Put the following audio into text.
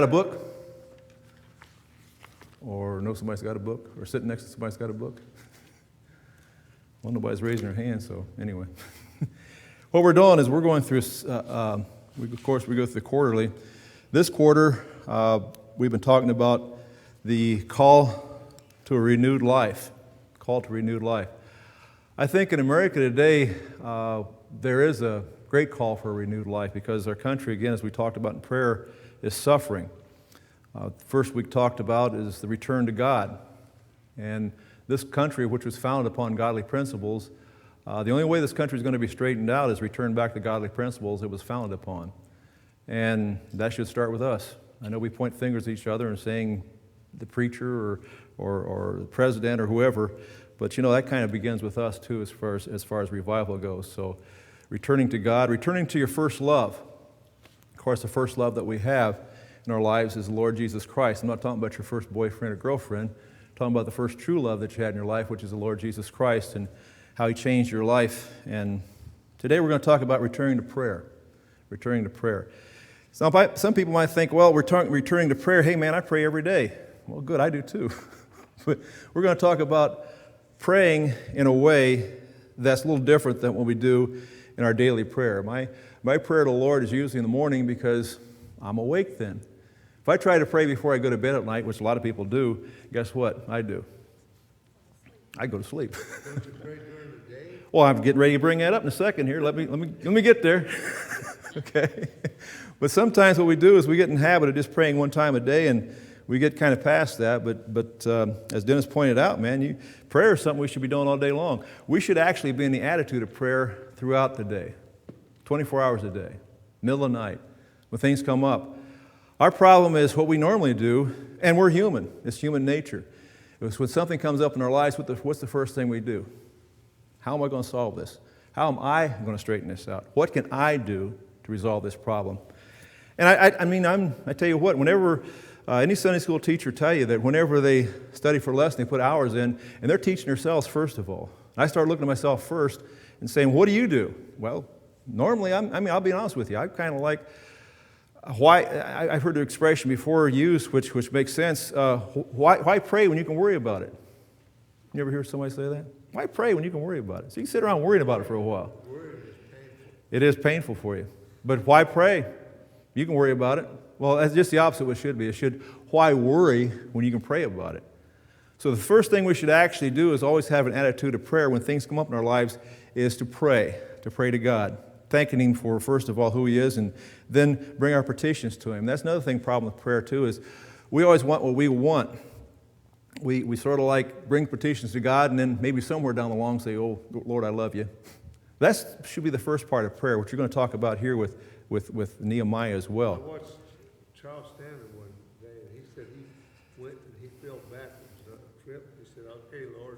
Got a book? Or know somebody's got a book? Or sitting next to somebody's got a book? Well, nobody's raising their hand, so anyway. What we're doing is we're going through, we go through the quarterly. This quarter, we've been talking about the call to a renewed life. Call to renewed life. I think in America today, there is a great call for a renewed life because our country, again, as we talked about in prayer, is suffering. First we talked about is the return to God. And this country, which was founded upon godly principles, the only way this country is going to be straightened out is return back to godly principles it was founded upon. And that should start with us. I know we point fingers at each other and saying the preacher or the president or whoever, but you know that kind of begins with us too as far as revival goes. So returning to God, returning to your first love. Of course, the first love that we have in our lives is the Lord Jesus Christ. I'm not talking about your first boyfriend or girlfriend. I'm talking about the first true love that you had in your life, which is the Lord Jesus Christ and how He changed your life. And today we're going to talk about returning to prayer. Returning to prayer. Some people might think, well, returning to prayer, hey man, I pray every day. Well, good, I do too. But we're going to talk about praying in a way that's a little different than what we do in our daily prayer. My prayer to the Lord is usually in the morning because I'm awake then. If I try to pray before I go to bed at night, which a lot of people do, guess what I do? I go to sleep. Don't you pray during the day? Well, I'm getting ready to bring that up in a second here. Let me get there. Okay. But sometimes what we do is we get in the habit of just praying one time a day, and we get kind of past that. But as Dennis pointed out, man, prayer is something we should be doing all day long. We should actually be in the attitude of prayer throughout the day, 24 hours a day, middle of the night, when things come up. Our problem is what we normally do, and we're human. It's human nature. It's when something comes up in our lives, what's the first thing we do? How am I going to solve this? How am I going to straighten this out? What can I do to resolve this problem? And I tell you what, whenever any Sunday school teacher tell you that whenever they study for a lesson, they put hours in, and they're teaching themselves first of all. And I start looking at myself first and saying, what do you do? Well, normally, I'll be honest with you, I'm kind of like, I've heard the expression before used, which makes sense. Why pray when you can worry about it? You ever hear somebody say that? Why pray when you can worry about it? So you can sit around worrying about it for a while. Worry is painful. It is painful for you. But why pray? You can worry about it. Well, that's just the opposite of what it should be. Why worry when you can pray about it? So the first thing we should actually do is always have an attitude of prayer when things come up in our lives is to pray to God. Thanking Him for, first of all, who He is, and then bring our petitions to Him. That's another problem with prayer, too, is we always want what we want. We sort of like bring petitions to God, and then maybe somewhere down the line say, oh, Lord, I love you. That should be the first part of prayer, which you're going to talk about here with Nehemiah as I well. watched Charles Stanley one day, and he said he went and he fell backwards on a trip. He said, okay, Lord,